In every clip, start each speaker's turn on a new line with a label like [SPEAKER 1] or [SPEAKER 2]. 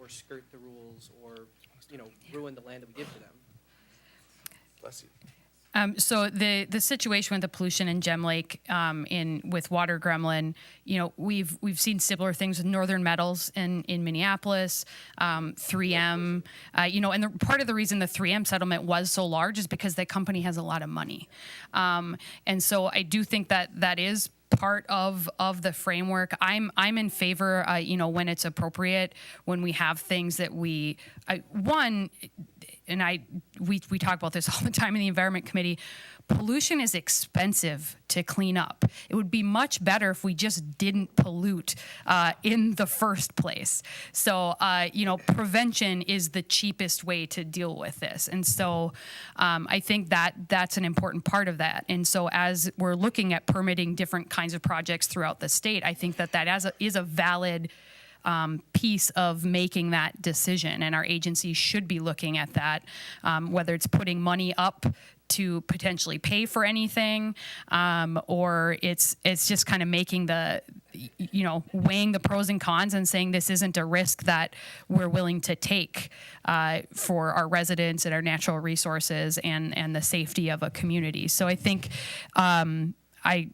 [SPEAKER 1] or skirt the rules or, ruin the land that we give to them.
[SPEAKER 2] Bless you.
[SPEAKER 3] So the situation with the pollution in Gem Lake with Water Gremlin, we've seen similar things with Northern Metals in Minneapolis, 3M, and part of the reason the 3M settlement was so large is because that company has a lot of money, and so I do think that is part of the framework. I'm in favor, when it's appropriate, when we have things that we talk about this all the time in the Environment Committee. Pollution is expensive to clean up. It would be much better if we just didn't pollute in the first place. So, prevention is the cheapest way to deal with this. And so I think that's an important part of that. And so as we're looking at permitting different kinds of projects throughout the state, I think that is a valid piece of making that decision, and our agency should be looking at that, whether it's putting money up to potentially pay for anything, or it's just kind of making weighing the pros and cons and saying this isn't a risk that we're willing to take for our residents and our natural resources and the safety of a community. So I think I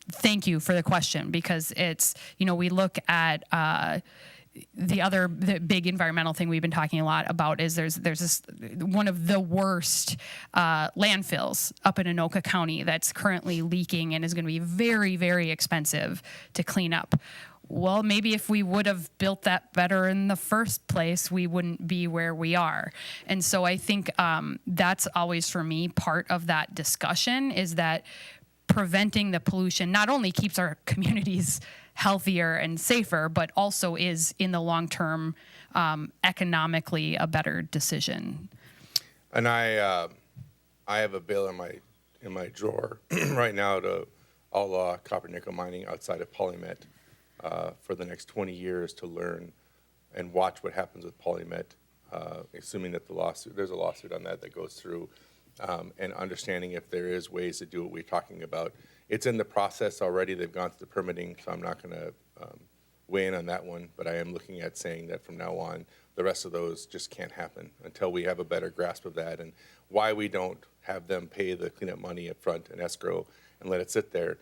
[SPEAKER 3] thank you for the question, because it's, we look at the big environmental thing we've been talking a lot about is there's this one of the worst landfills up in Anoka County that's currently leaking and is going to be very, very expensive to clean up. Well, maybe if we would have built that better in the first place, we wouldn't be where we are. And so I think that's always, for me, part of that discussion, is that preventing the pollution not only keeps our communities healthier and safer, but also is, in the long term, economically a better decision.
[SPEAKER 2] And I have a bill in my drawer right now to outlaw copper nickel mining outside of PolyMet for the next 20 years, to learn and watch what happens with PolyMet, assuming that there's a lawsuit on that goes through, and understanding if there is ways to do what we're talking about. It's in the process already. They've gone through the permitting, so I'm not going to weigh in on that one, but I am looking at saying that from now on, the rest of those just can't happen until we have a better grasp of that. And why we don't have them pay the cleanup money up front in escrow and let it sit there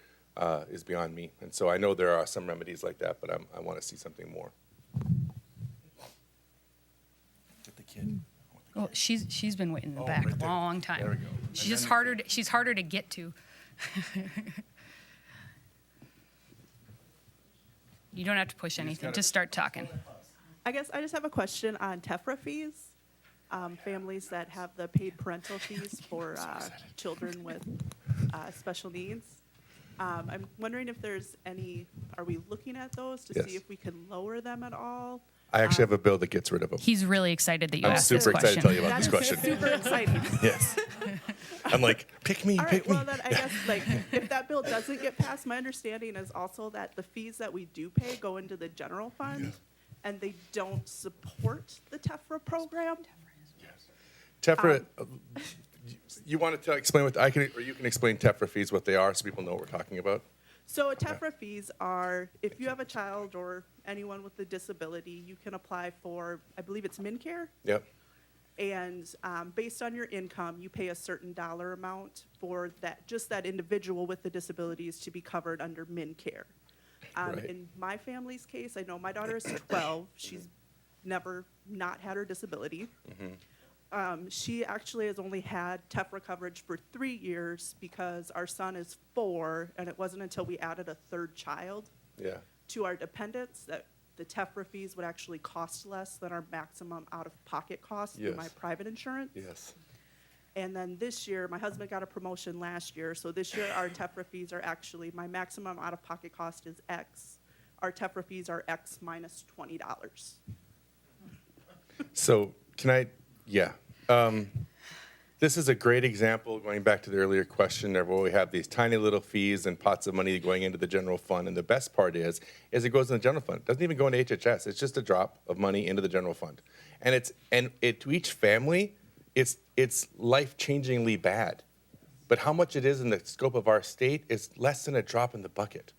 [SPEAKER 2] is beyond me. And so I know there are some remedies like that, but I want to see something more.
[SPEAKER 4] Get the kid.
[SPEAKER 3] Well, she's been waiting in the back
[SPEAKER 4] right
[SPEAKER 3] a
[SPEAKER 4] there.
[SPEAKER 3] long time.
[SPEAKER 4] There we go.
[SPEAKER 3] She's
[SPEAKER 4] And
[SPEAKER 3] she's harder to get to. You don't have to push anything. Just start talking.
[SPEAKER 5] I guess I just have a question on TEFRA fees. Families that have the paid parental fees for children with special needs. I'm wondering if there's are we looking at those to
[SPEAKER 2] Yes.
[SPEAKER 5] see if we can lower them at all?
[SPEAKER 2] I actually have a bill that gets rid of them.
[SPEAKER 3] He's really excited that you
[SPEAKER 2] I'm
[SPEAKER 3] asked this
[SPEAKER 2] super
[SPEAKER 3] question.
[SPEAKER 2] excited to tell you about this
[SPEAKER 5] That's
[SPEAKER 2] question.
[SPEAKER 5] super exciting.
[SPEAKER 2] Yes. I'm like, pick me,
[SPEAKER 5] All
[SPEAKER 2] pick
[SPEAKER 5] right,
[SPEAKER 2] me.
[SPEAKER 5] well then I guess if that bill doesn't get passed, my understanding is also that the fees that we do pay go into the general fund, and they don't support the TEFRA program.
[SPEAKER 2] TEFRA, you want to explain what or you can explain TEFRA fees, what they are, so people know what we're talking about.
[SPEAKER 5] So TEFRA fees are, if you have a child or anyone with a disability, you can apply for, I believe it's MinCare.
[SPEAKER 2] Yep.
[SPEAKER 5] And based on your income, you pay a certain dollar amount for that individual with the disabilities to be covered under MinCare.
[SPEAKER 2] Right.
[SPEAKER 5] In my family's case, I know my daughter is 12. She's never not had her disability. She actually has only had TEFRA coverage for 3 years because our son is 4, and it wasn't until we added a third child
[SPEAKER 2] Yeah.
[SPEAKER 5] to our dependents that the TEFRA fees would actually cost less than our maximum out-of-pocket cost through my
[SPEAKER 2] Yes.
[SPEAKER 5] private insurance.
[SPEAKER 2] Yes.
[SPEAKER 5] And then this year, my husband got a promotion last year, so this year our TEFRA fees are actually, my maximum out-of-pocket cost is X. Our TEFRA fees are X minus $20.
[SPEAKER 2] So yeah. This is a great example, going back to the earlier question, of where we have these tiny little fees and pots of money going into the general fund. And the best part is it goes in the general fund. It doesn't even go into HHS. It's just a drop of money into the general fund. And to each family, it's life-changingly bad. But how much it is in the scope of our state is less than a drop in the bucket.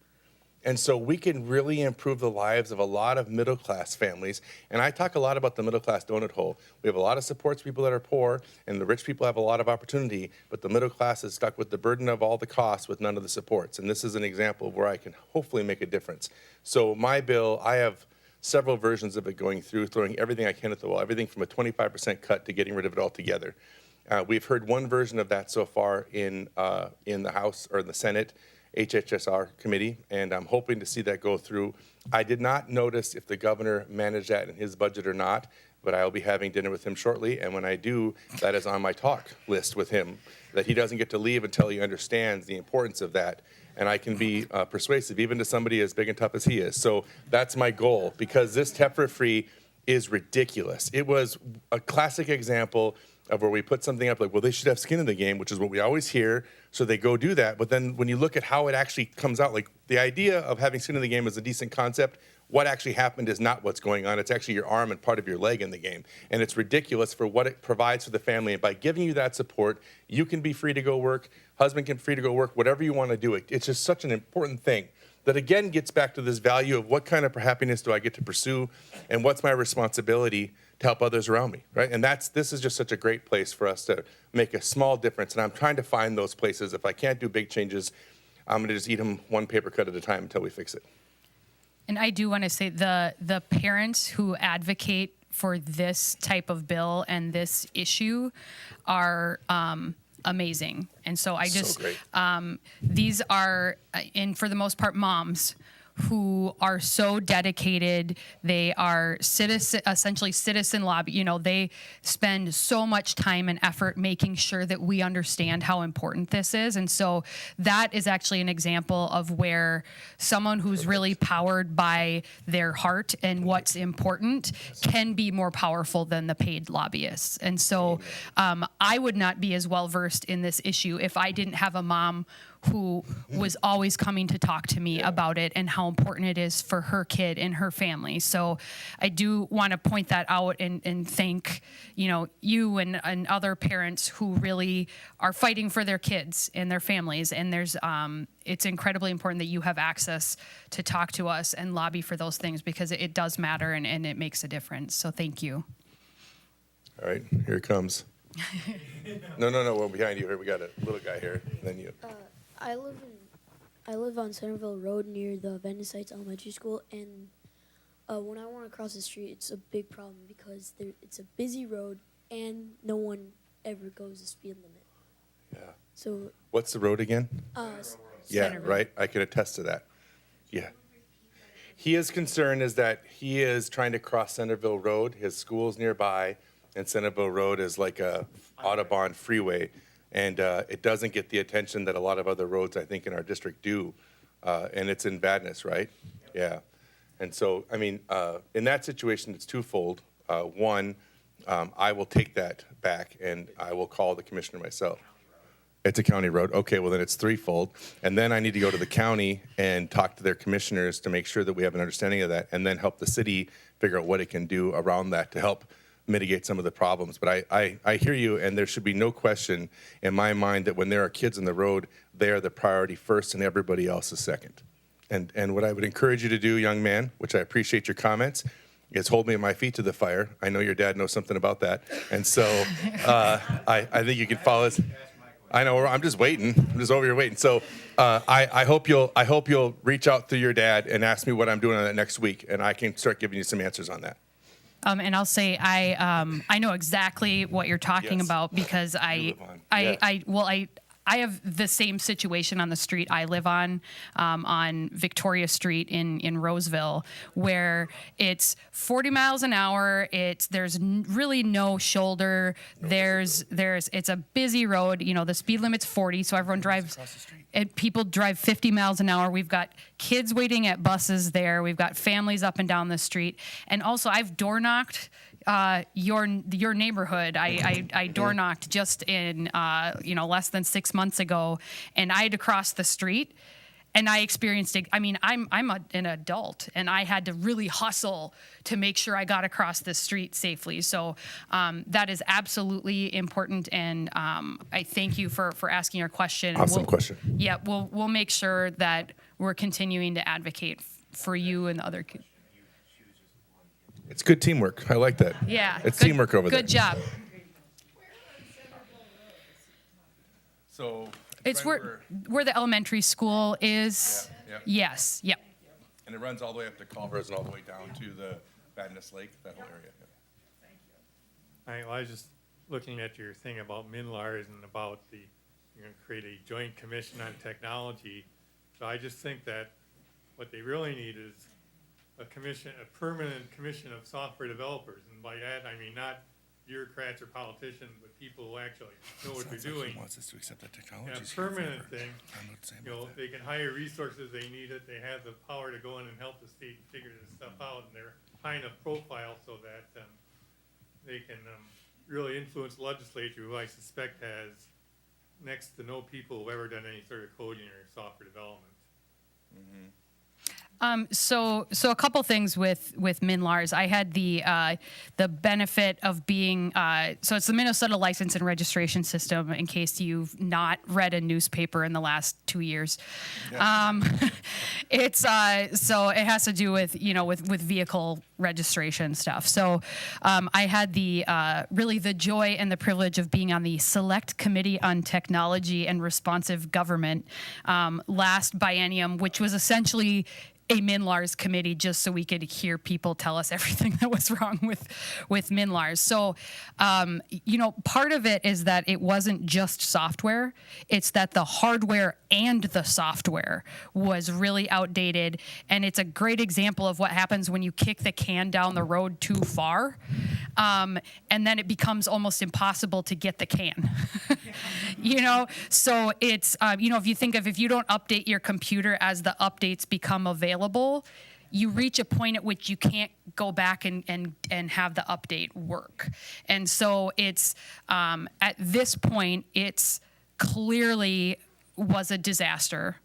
[SPEAKER 2] And so we can really improve the lives of a lot of middle-class families. And I talk a lot about the middle-class donut hole. We have a lot of supports for people that are poor, and the rich people have a lot of opportunity, but the middle class is stuck with the burden of all the costs with none of the supports. And this is an example of where I can hopefully make a difference. So my bill, I have several versions of it going through, throwing everything I can at the wall, everything from a 25% cut to getting rid of it altogether. We've heard one version of that so far in the House or in the Senate, HHSR committee, and I'm hoping to see that go through. I did not notice if the governor managed that in his budget or not, but I will be having dinner with him shortly, and when I do, that is on my talk list with him, that he doesn't get to leave until he understands the importance of that, and I can be persuasive, even to somebody as big and tough as he is. So that's my goal, because this Tefra-free is ridiculous. It was a classic example of where we put something up like, well, they should have skin in the game, which is what we always hear, so they go do that. But then when you look at how it actually comes out, like the idea of having skin in the game is a decent concept. What actually happened is not what's going on. It's actually your arm and part of your leg in the game. And it's ridiculous for what it provides for the family. And by giving you that support, you can be free to go work, husband can be free to go work, whatever you want to do. It's just such an important thing that again gets back to this value of what kind of happiness do I get to pursue and what's my responsibility to help others around me, right? And this is just such a great place for us to make a small difference. And I'm trying to find those places. If I can't do big changes, I'm going to just eat them one paper cut at a time until we fix it.
[SPEAKER 3] And I do want to say the parents who advocate for this type of bill and this issue are amazing. And so I just,
[SPEAKER 2] great.
[SPEAKER 3] these are, and for the most part, moms who are so dedicated. They are essentially citizen lobby. You know, they spend so much time and effort making sure that we understand how important this is. And so that is actually an example of where someone who's really powered by their heart and what's important can be more powerful than the paid lobbyists. And so I would not be as well versed in this issue if I didn't have a mom who was always coming to talk to me about it and how important it is for her kid and her family. So I do want to point that out and thank, you and other parents who really are fighting for their kids and their families. And there's, it's incredibly important that you have access to talk to us and lobby for those things because it does matter and it makes a difference. So thank you.
[SPEAKER 2] All right, here it comes. No, we're behind you here. We got a little guy here, and then you.
[SPEAKER 6] I live on Centerville Road near the Venice Heights Elementary School, and when I want to cross the street, it's a big problem because it's a busy road and no one ever goes the speed limit.
[SPEAKER 2] Yeah.
[SPEAKER 6] So
[SPEAKER 2] What's the road again? Yeah,
[SPEAKER 3] Centerville.
[SPEAKER 2] right. I can attest to that. Yeah. His concern is that he is trying to cross Centerville Road. His school's nearby, and Centerville Road is like a Audubon freeway. And it doesn't get the attention that a lot of other roads, I think, in our district do. And it's in badness, right? Yeah. And so, I mean, in that situation, it's twofold. One, I will take that back, and I will call the commissioner myself. It's a county road. Okay, well, then it's threefold. And then I need to go to the county and talk to their commissioners to make sure that we have an understanding of that, and then help the city figure out what it can do around that to help mitigate some of the problems. But I hear you, and there should be no question in my mind that when there are kids on the road, they are the priority first and everybody else is second. And what I would encourage you to do, young man, which I appreciate your comments, is hold me my feet to the fire. I know your dad knows something about that. And so I think you can follow us. I know, I'm just waiting. I'm just over here waiting. So I hope you'll reach out to your dad and ask me what I'm doing on that next week, and I can start giving you some answers on that.
[SPEAKER 3] And I'll say I know exactly what you're talking
[SPEAKER 2] Yes.
[SPEAKER 3] about because
[SPEAKER 2] live on.
[SPEAKER 3] I have the same situation on the street I live on Victoria Street in Roseville, where it's 40 miles an hour. There's really no shoulder. It's a busy road. The speed limit's 40, so everyone drives. And people drive 50 miles an hour. We've got kids waiting at buses there. We've got families up and down the street. And also, I've door knocked your neighborhood. I door knocked just in less than 6 months ago, and I had to cross the street. and I experienced it. I mean, an adult, and I had to really hustle to make sure I got across the street safely. So that is absolutely important, and I thank you for asking your question.
[SPEAKER 2] Awesome question.
[SPEAKER 3] Yeah, we'll make sure that we're continuing to advocate for you and the other.
[SPEAKER 2] It's good teamwork. I like that.
[SPEAKER 3] Yeah,
[SPEAKER 2] It's
[SPEAKER 3] good-
[SPEAKER 2] teamwork over there.
[SPEAKER 3] Good job.
[SPEAKER 2] So
[SPEAKER 3] It's where the elementary school is.
[SPEAKER 2] Yeah, yeah.
[SPEAKER 3] Yes. Yep.
[SPEAKER 2] and it runs all the way up to Culvers and all the way down to the Badness Lake, that whole area.
[SPEAKER 7] I was just looking at your thing about MNLARS and about you're gonna create a joint commission on technology. So I just think that what they really need is a permanent commission of software developers. And by that, I mean not bureaucrats or politicians, but people who actually know what they're doing.
[SPEAKER 2] Wants us to accept that
[SPEAKER 7] And
[SPEAKER 2] technology.
[SPEAKER 7] a permanent thing,
[SPEAKER 2] I don't know what to say
[SPEAKER 7] you know,
[SPEAKER 2] about that.
[SPEAKER 7] they can hire resources, they need it, they have the power to go in and help the state figure this stuff out, and they're high enough profile so that, they can, really influence the legislature, who I suspect has next to no people who've ever done any sort of coding or software development.
[SPEAKER 3] So a couple things with MNLARS. I had the benefit of being so it's the Minnesota License and Registration System. In case you've not read a newspaper in the last 2 years, it's so it has to do with with vehicle registration stuff. So I had the really the joy and the privilege of being on the Select Committee on Technology and Responsive Government last biennium, which was essentially a MNLARS committee just so we could hear people tell us everything that was wrong with MNLARS. So, part of it is that it wasn't just software. It's that the hardware and the software was really outdated. And it's a great example of what happens when you kick the can down the road too far. And then it becomes almost impossible to get the can. So it's, if you don't update your computer as the updates become available, you reach a point at which you can't go back and have the update work. And so it's, at this point, it's clearly was a disaster.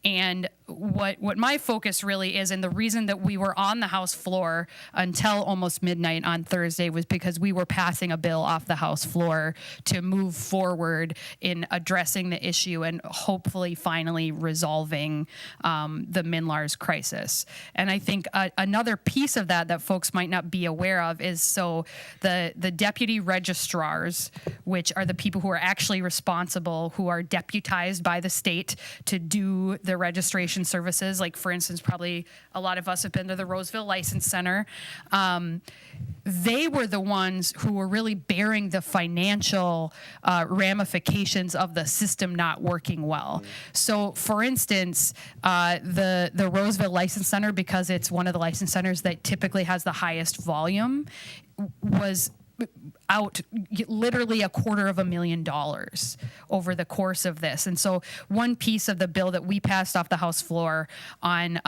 [SPEAKER 3] And what my focus really is, and the reason that we were on the House floor until almost midnight on Thursday, was because we were passing a bill off the House floor to move forward in addressing the issue and hopefully finally resolving the MNLARS crisis. And I think another piece of that folks might not be aware of is the deputy registrars, which are the people who are actually responsible, who are deputized by the state to do the registration services. Like, for instance, probably a lot of us have been to the Roseville License Center. They were the ones who were really bearing the financial ramifications of the system not working well. So, for instance, the Roseville License Center, because it's one of the license centers that typically has the highest volume, was out literally $250,000 over the course of this. And so one piece of the bill that we passed off the House floor on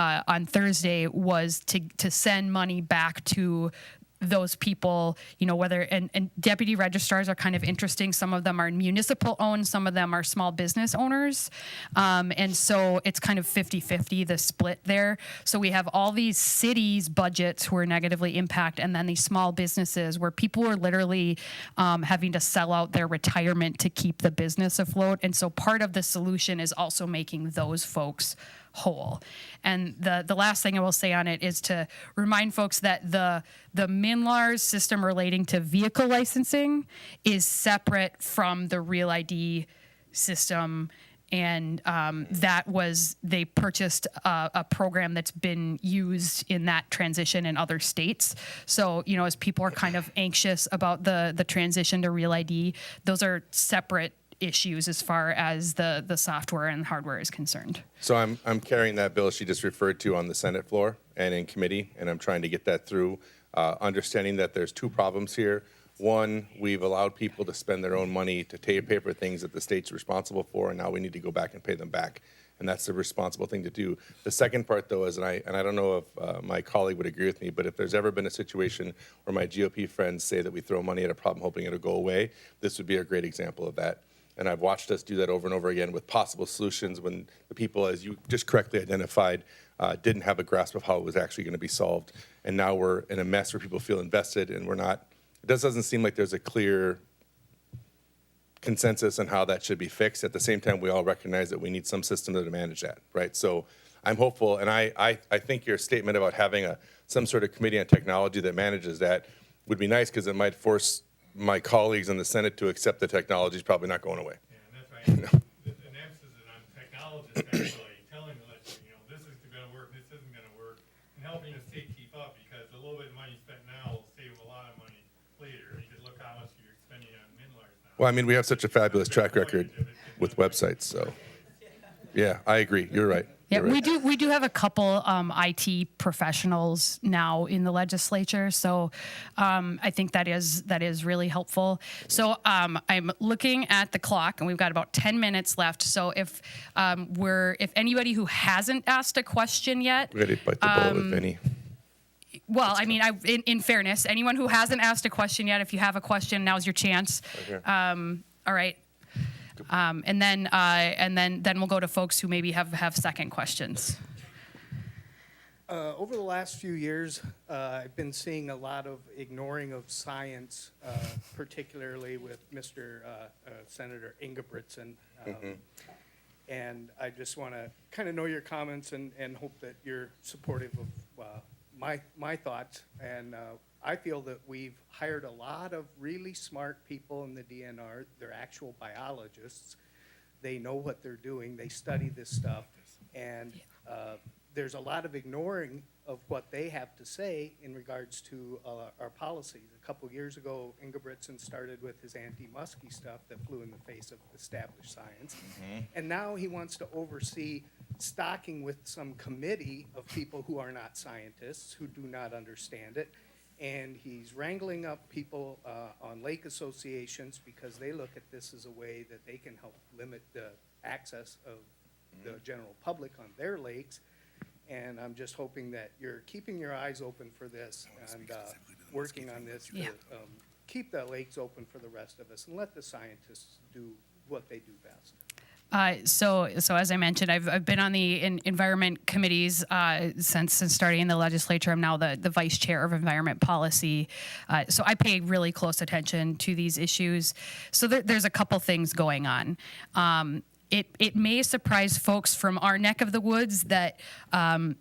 [SPEAKER 3] Thursday was to send money back to those people, whether, and deputy registrars are kind of interesting. Some of them are municipal owned, some of them are small business owners. And so it's kind of 50-50, the split there. So we have all these cities' budgets who are negatively impacted, and then these small businesses where people are literally having to sell out their retirement to keep the business afloat. And so part of the solution is also making those folks whole. And the last thing I will say on it is to remind folks that the MNLARS system relating to vehicle licensing is separate from the Real ID system. And they purchased a program that's been used in that transition in other states. So, as people are kind of anxious about the transition to Real ID, those are separate issues as far as the software and hardware is concerned.
[SPEAKER 2] So I'm carrying that bill she just referred to on the Senate floor and in committee, and I'm trying to get that through, understanding that there's two problems here. One, we've allowed people to spend their own money to pay for things that the state's responsible for, and now we need to go back and pay them back. And that's the responsible thing to do. The second part, though, is, and I don't know if my colleague would agree with me, but if there's ever been a situation where my GOP friends say that we throw money at a problem hoping it'll go away, this would be a great example of that. And I've watched us do that over and over again with possible solutions when the people, as you just correctly identified, didn't have a grasp of how it was actually going to be solved. And now we're in a mess where people feel invested, and we're not. It doesn't seem like there's a clear consensus on how that should be fixed. At the same time, we all recognize that we need some system to manage that, right? So I'm hopeful, and I think your statement about having some sort of committee on technology that manages that would be nice, because it might force my colleagues in the Senate to accept the technology is probably not going away.
[SPEAKER 7] Yeah, and that's right. An emphasis on technologists actually telling the legislature, this is gonna work, this isn't gonna work, and helping the state keep up, because a little bit of money spent now will save them a lot of money later. You can look how much you're spending on MinLars now.
[SPEAKER 2] Well, I mean, we have such a fabulous track record with websites, so. Yeah, I agree. You're right.
[SPEAKER 3] Yeah,
[SPEAKER 2] You're right.
[SPEAKER 3] we do have a couple IT professionals now in the legislature, so I think that is really helpful. So I'm looking at the clock, and we've got about 10 minutes left. So if anybody who hasn't asked a question yet,
[SPEAKER 2] We're ready to bite the bullet with Vinny.
[SPEAKER 3] well, I mean, in fairness, anyone who hasn't asked a question yet, if you have a question, now's your chance.
[SPEAKER 2] Okay.
[SPEAKER 3] All right. And then we'll go to folks who maybe have second questions.
[SPEAKER 8] Over the last few years, I've been seeing a lot of ignoring of science, particularly with Mr. Senator Ingebrigtsen. And I just want to kind of know your comments and hope that you're supportive of my thoughts. And I feel that we've hired a lot of really smart people in the DNR. They're actual biologists. They know what they're doing. They study this stuff. And there's a lot of ignoring of what they have to say in regards to our policies. A couple years ago, Ingebrigtsen started with his anti-muskie stuff that flew in the face of established science. And now he wants to oversee stocking with some committee of people who are not scientists, who do not understand it. And he's wrangling up people on lake associations because they look at this as a way that they can help limit the access of the general public on their lakes. And I'm just hoping that you're keeping your eyes open for this and working on this to
[SPEAKER 3] Yeah.
[SPEAKER 8] keep the lakes open for the rest of us and let the scientists do what they do best.
[SPEAKER 3] So as I mentioned, I've been on the environment committees since starting in the legislature. I'm now the vice chair of environment policy. So I pay really close attention to these issues. So there's a couple things going on. It may surprise folks from our neck of the woods that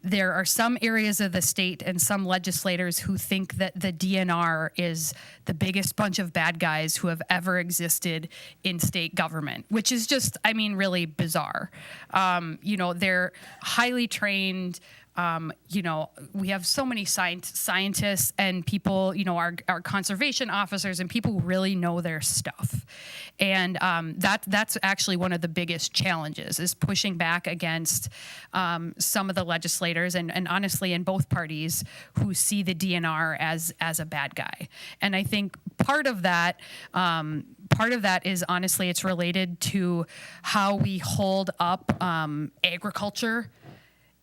[SPEAKER 3] there are some areas of the state and some legislators who think that the DNR is the biggest bunch of bad guys who have ever existed in state government, which is just, I mean, really bizarre. They're highly trained. We have so many scientists and people, our conservation officers and people who really know their stuff. And that's actually one of the biggest challenges is pushing back against some of the legislators and honestly in both parties who see the DNR as a bad guy. And I think part of that is honestly it's related to how we hold up agriculture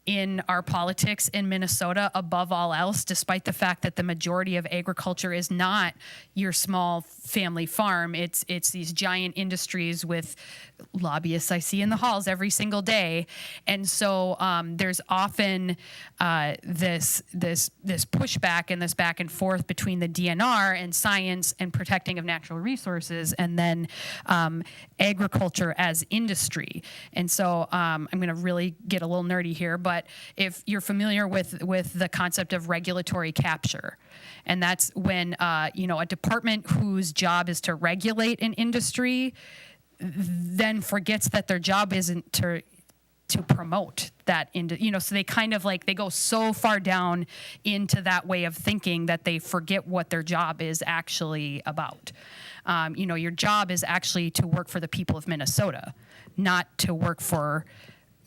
[SPEAKER 3] in our politics in Minnesota above all else, despite the fact that the majority of agriculture is not your small family farm. It's these giant industries with lobbyists I see in the halls every single day. And so there's often this pushback and this back and forth between the DNR and science and protecting of natural resources and then agriculture as industry. And so I'm going to really get a little nerdy here, but if you're familiar with the concept of regulatory capture, and that's when a department whose job is to regulate an industry then forgets that their job isn't to promote that so they kind of they go so far down into that way of thinking that they forget what their job is actually about. Your job is actually to work for the people of Minnesota, not to work for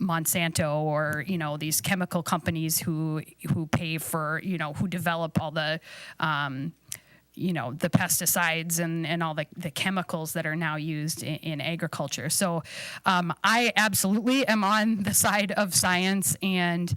[SPEAKER 3] Monsanto or these chemical companies who pay for who develop all the the pesticides and all the chemicals that are now used in agriculture. So I absolutely am on the side of science and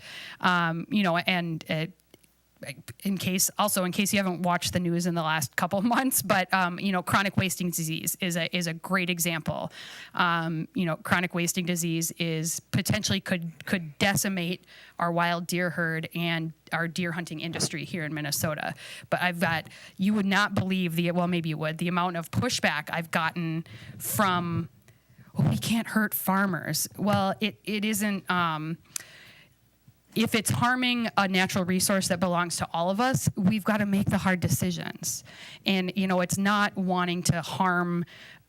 [SPEAKER 3] in case you haven't watched the news in the last couple of months, but chronic wasting disease is a great example. Chronic wasting disease is potentially could decimate our wild deer herd and our deer hunting industry here in Minnesota. But you would not believe maybe you would, the amount of pushback I've gotten from, we can't hurt farmers. Well, it isn't. If it's harming a natural resource that belongs to all of us, we've got to make the hard decisions. And, it's not wanting to harm,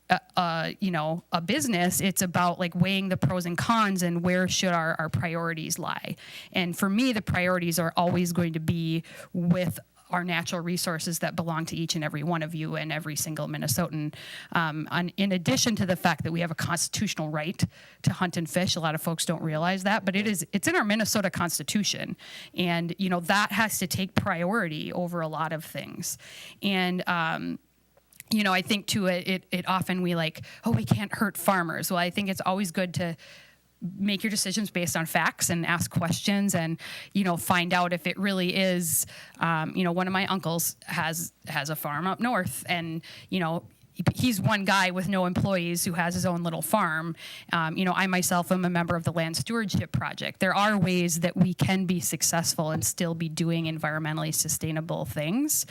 [SPEAKER 3] a business. It's about like weighing the pros and cons and where should our priorities lie. And for me, the priorities are always going to be with our natural resources that belong to each and every one of you and every single Minnesotan. In addition to the fact that we have a constitutional right to hunt and fish, a lot of folks don't realize that, but it's in our Minnesota Constitution. And, that has to take priority over a lot of things. And, I think too, it often we we can't hurt farmers. Well, I think it's always good to make your decisions based on facts and ask questions and, find out if it really is, one of my uncles has a farm up north and, he's one guy with no employees who has his own little farm. I myself am a member of the Land Stewardship Project. There are ways that we can be successful and still be doing environmentally sustainable things.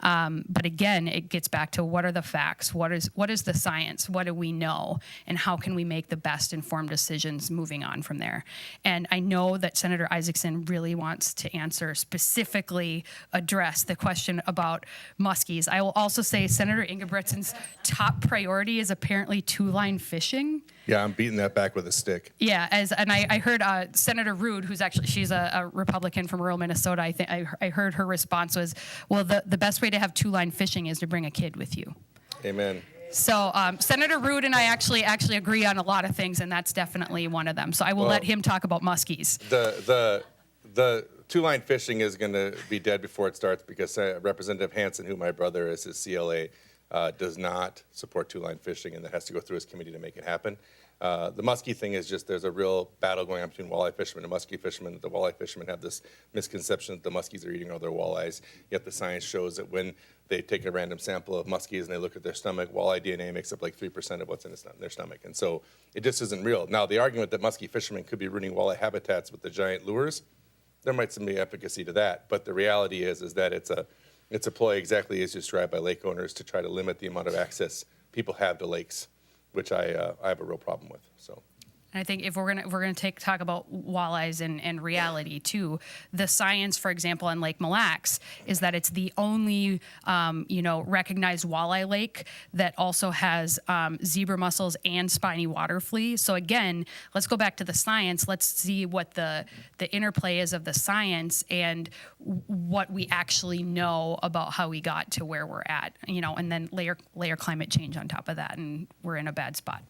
[SPEAKER 3] But again, it gets back to what are the facts? What is the science? What do we know? And how can we make the best informed decisions moving on from there? And I know that Senator Isaacson really wants to specifically address the question about muskies. I will also say Senator Ingebrigtsen's top priority is apparently two-line fishing.
[SPEAKER 2] Yeah, I'm beating that back with a stick.
[SPEAKER 3] Yeah, I heard Senator Rude, she's a Republican from rural Minnesota. I heard her response was, well, the best way to have two-line fishing is to bring a kid with you.
[SPEAKER 2] Amen.
[SPEAKER 3] So Senator Rude and I actually agree on a lot of things, and that's definitely one of them. So I will let him talk about muskies.
[SPEAKER 2] The two-line fishing is going to be dead before it starts because Representative Hansen, who my brother is, his CLA, does not support two-line fishing, and that has to go through his committee to make it happen. The muskie thing is just there's a real battle going on between walleye fishermen and muskie fishermen. The walleye fishermen have this misconception that the muskies are eating all their walleyes, yet the science shows that when they take a random sample of muskies and they look at their stomach, walleye DNA makes up like 3% of what's in their stomach. And so it just isn't real. Now, the argument that muskie fishermen could be ruining walleye habitats with the giant lures, there might be some efficacy to that. But the reality is that it's a ploy exactly as described by lake owners to try to limit the amount of access people have to lakes, which I have a real problem with. So.
[SPEAKER 3] And I think if we're gonna talk about walleyes and reality too, the science, for example, in Lake Mille Lacs is that it's the only recognized walleye lake that also has zebra mussels and spiny water flea. So again, let's go back to the science. Let's see what the interplay is of the science and what we actually know about how we got to where we're at. And then layer climate change on top of that, and we're in a bad spot.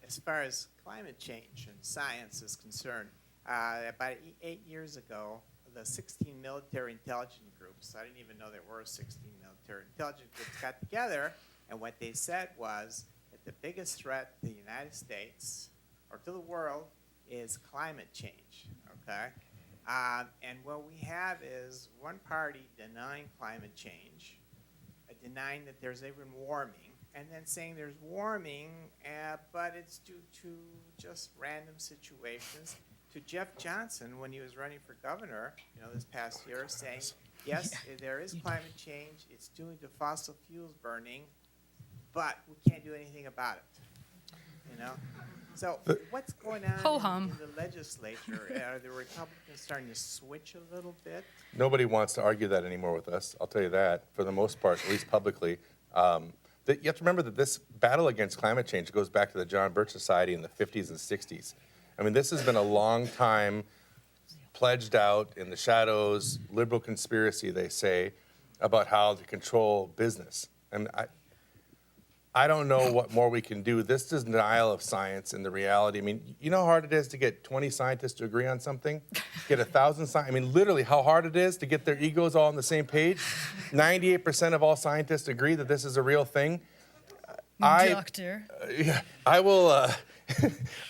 [SPEAKER 9] As far as climate change and science is concerned, about 8 years ago, the 16 military intelligence groups, I didn't even know there were 16 military intelligence groups, got together, and what they said was that the biggest threat to the United States or to the world is climate change, okay? And what we have is one party denying climate change, denying that there's even warming, and then saying there's warming, but it's due to just random situations. To Jeff Johnson, when he was running for governor, this past year, saying, yes, there is climate change, it's due to fossil fuels burning, but we can't do anything about it, So what's going on in the legislature? Are the Republicans starting to switch a little bit?
[SPEAKER 2] Nobody wants to argue that anymore with us. I'll tell you that, for the most part, at least publicly. You have to remember that this battle against climate change goes back to the John Birch Society in the 50s and 60s. I mean, this has been a long time pledged out in the shadows, liberal conspiracy, they say, about how to control business. And I don't know what more we can do. This denial of science and the reality. I mean, you know how hard it is to get 20 scientists to agree on something? Get 1,000 scientists? I mean, literally how hard it is to get their egos all on the same page? 98% of all scientists agree that this is a real thing.
[SPEAKER 3] Doctor.
[SPEAKER 2] I will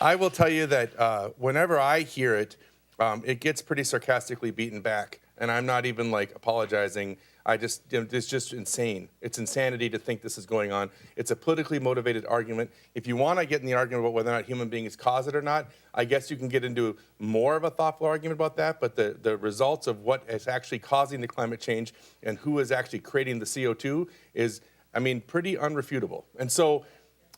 [SPEAKER 2] I will tell you that whenever I hear it, it gets pretty sarcastically beaten back. And I'm not even like apologizing. It's just insane. It's insanity to think this is going on. It's a politically motivated argument. If you want to get in the argument about whether or not human beings cause it or not, I guess you can get into more of a thoughtful argument about that. But the results of what is actually causing the climate change and who is actually creating the CO2 is, I mean, pretty unrefutable. And so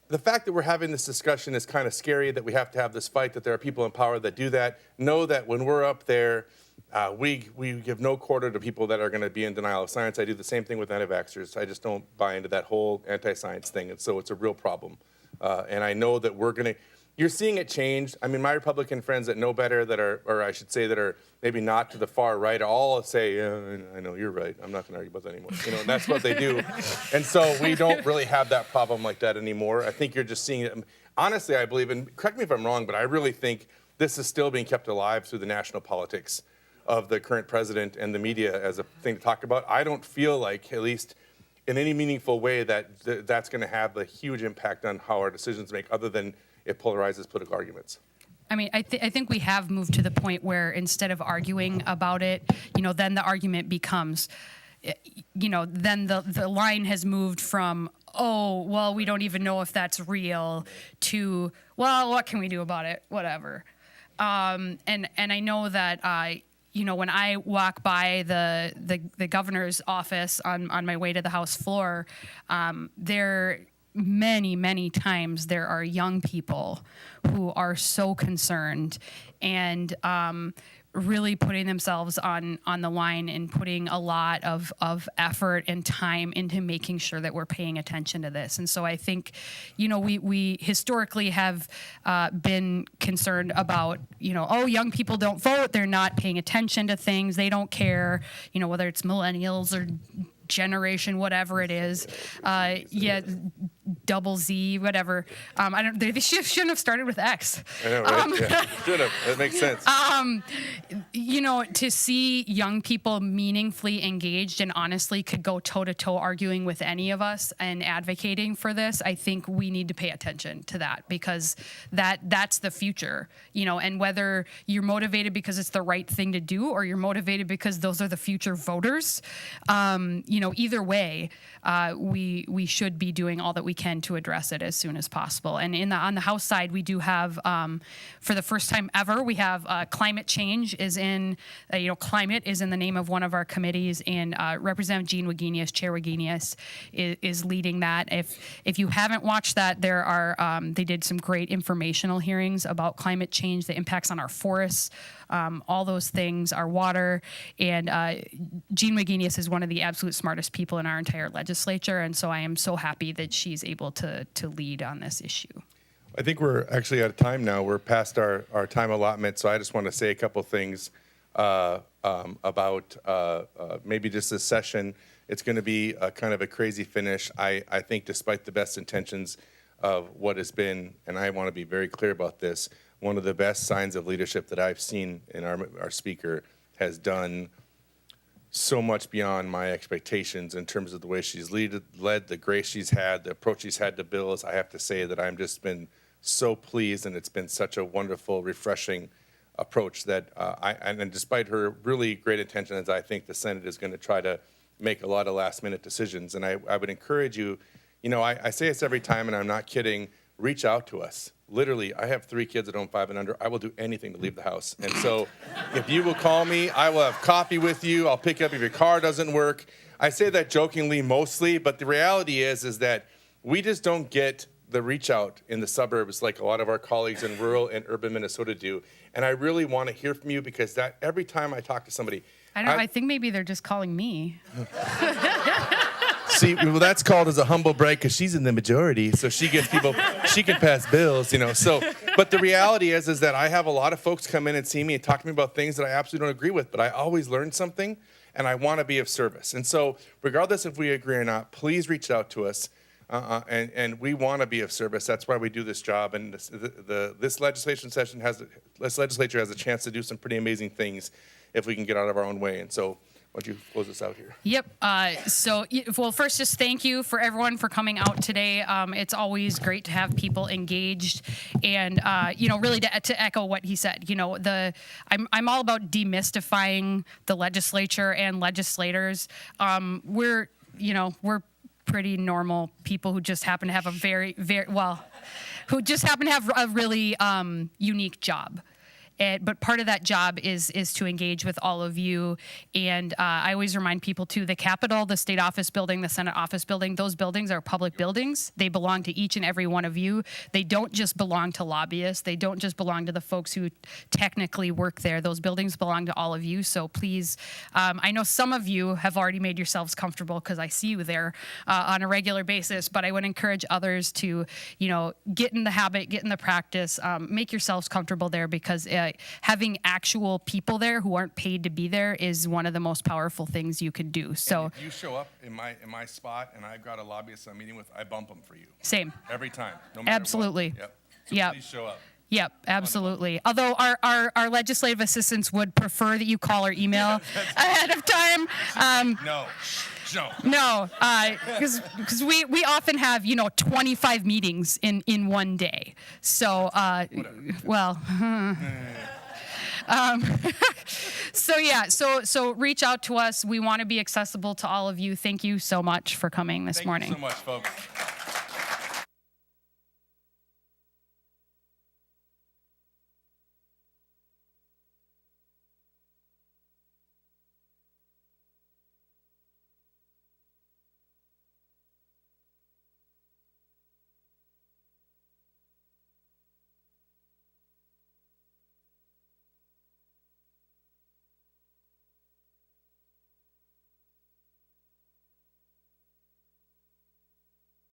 [SPEAKER 2] the fact that we're having this discussion is kind of scary, that we have to have this fight, that there are people in power that do that. Know that when we're up there, we give no quarter to people that are going to be in denial of science. I do the same thing with anti-vaxxers. I just don't buy into that whole anti-science thing, and so it's a real problem. And I know that you're seeing it change. I mean, my Republican friends that know better, that are maybe not to the far right, all say, yeah, I know you're right. I'm not going to argue about that anymore. And that's what they do. And so we don't really have that problem like that anymore. I think you're just seeing it. Honestly, I believe, and correct me if I'm wrong, but I really think this is still being kept alive through the national politics of the current president and the media as a thing to talk about. I don't feel like, at least in any meaningful way, that that's going to have a huge impact on how our decisions make, other than it polarizes political arguments.
[SPEAKER 3] I mean, I think we have moved to the point where instead of arguing about it, then the argument becomes, then the line has moved from, oh, well, we don't even know if that's real, to, well, what can we do about it? Whatever. And I know that, when I walk by the governor's office on my way to the House floor, there many times there are young people who are so concerned and really putting themselves on the line and putting a lot of effort and time into making sure that we're paying attention to this. And so I think, we historically have been concerned about, young people don't vote, they're not paying attention to things, they don't care, whether it's millennials or generation, whatever it is, double Z, whatever. They shouldn't have started with X.
[SPEAKER 2] I know, right? Yeah. Should have. That makes sense.
[SPEAKER 3] To see young people meaningfully engaged and honestly could go toe-to-toe arguing with any of us and advocating for this, I think we need to pay attention to that, because that's the future, and whether you're motivated because it's the right thing to do or you're motivated because those are the future voters, either way, we should be doing all that we can to address it as soon as possible. And on the House side, we do have, for the first time ever, we have climate change is in, climate is in the name of one of our committees, and Representative Jean Wagenius, Chair Wagenius, is leading that. If you haven't watched that, there are they did some great informational hearings about climate change, the impacts on our forests, all those things, our water, and Jean Wagenius is one of the absolute smartest people in our entire legislature, and so I am so happy that she's able to lead on this issue.
[SPEAKER 2] I think we're actually out of time now. We're past our time allotment, so I just want to say a couple things about maybe just this session. It's going to be a kind of a crazy finish. I think despite the best intentions of what has been, and I want to be very clear about this, one of the best signs of leadership that I've seen in our speaker has done so much beyond my expectations in terms of the way she's led, the grace she's had, the approach she's had to bills. I have to say that I've just been so pleased, and it's been such a wonderful, refreshing approach that, and despite her really great intentions, I think the Senate is going to try to make a lot of last-minute decisions. And I would encourage you, I say this every time, and I'm not kidding, reach out to us. Literally, I have 3 kids at home, 5 and under. I will do anything to leave the house. And so if you will call me, I will have coffee with you. I'll pick you up if your car doesn't work. I say that jokingly mostly, but the reality is that we just don't get the reach out in the suburbs like a lot of our colleagues in rural and urban Minnesota do. And I really want to hear from you, because that every time I talk to somebody,
[SPEAKER 3] I think maybe they're just calling me.
[SPEAKER 2] See, well, that's called as a humble brag, because she's in the majority, so she gets people, she can pass bills, So, but the reality is that I have a lot of folks come in and see me and talk to me about things that I absolutely don't agree with, but I always learn something, and I want to be of service. And so, regardless if we agree or not, please reach out to us, and we want to be of service. That's why we do this job, and this legislature has a chance to do some pretty amazing things if we can get out of our own way. And so, don't you close us out here?
[SPEAKER 3] Yep. Well, first, just thank you for everyone for coming out today. It's always great to have people engaged, and really to echo what he said. I'm all about demystifying the legislature and legislators. We're pretty normal people who just happen to have who just happen to have a really unique job. But part of that job is to engage with all of you. And I always remind people, too, the Capitol, the State Office Building, the Senate Office Building, those buildings are public buildings. They belong to each and every one of you. They don't just belong to lobbyists. They don't just belong to the folks who technically work there. Those buildings belong to all of you. So please, I know some of you have already made yourselves comfortable because I see you there on a regular basis, but I would encourage others to, get in the habit, get in the practice, make yourselves comfortable there, because having actual people there who aren't paid to be there is one of the most powerful things you can do. So
[SPEAKER 10] And if you show up in my spot and I've got a lobbyist I'm meeting with, I bump them for you
[SPEAKER 3] same.
[SPEAKER 10] every time, no matter
[SPEAKER 3] Absolutely.
[SPEAKER 10] what. Yep. So
[SPEAKER 3] Yep.
[SPEAKER 10] Please show up.
[SPEAKER 3] Yep, absolutely. Although our legislative assistants would prefer that you call or email ahead of time.
[SPEAKER 10] No.
[SPEAKER 3] No, because we often have 25 meetings in one day. So so reach out to us. We want to be accessible to all of you. Thank you so much for coming this
[SPEAKER 10] Thank
[SPEAKER 3] morning.
[SPEAKER 10] you so much, folks.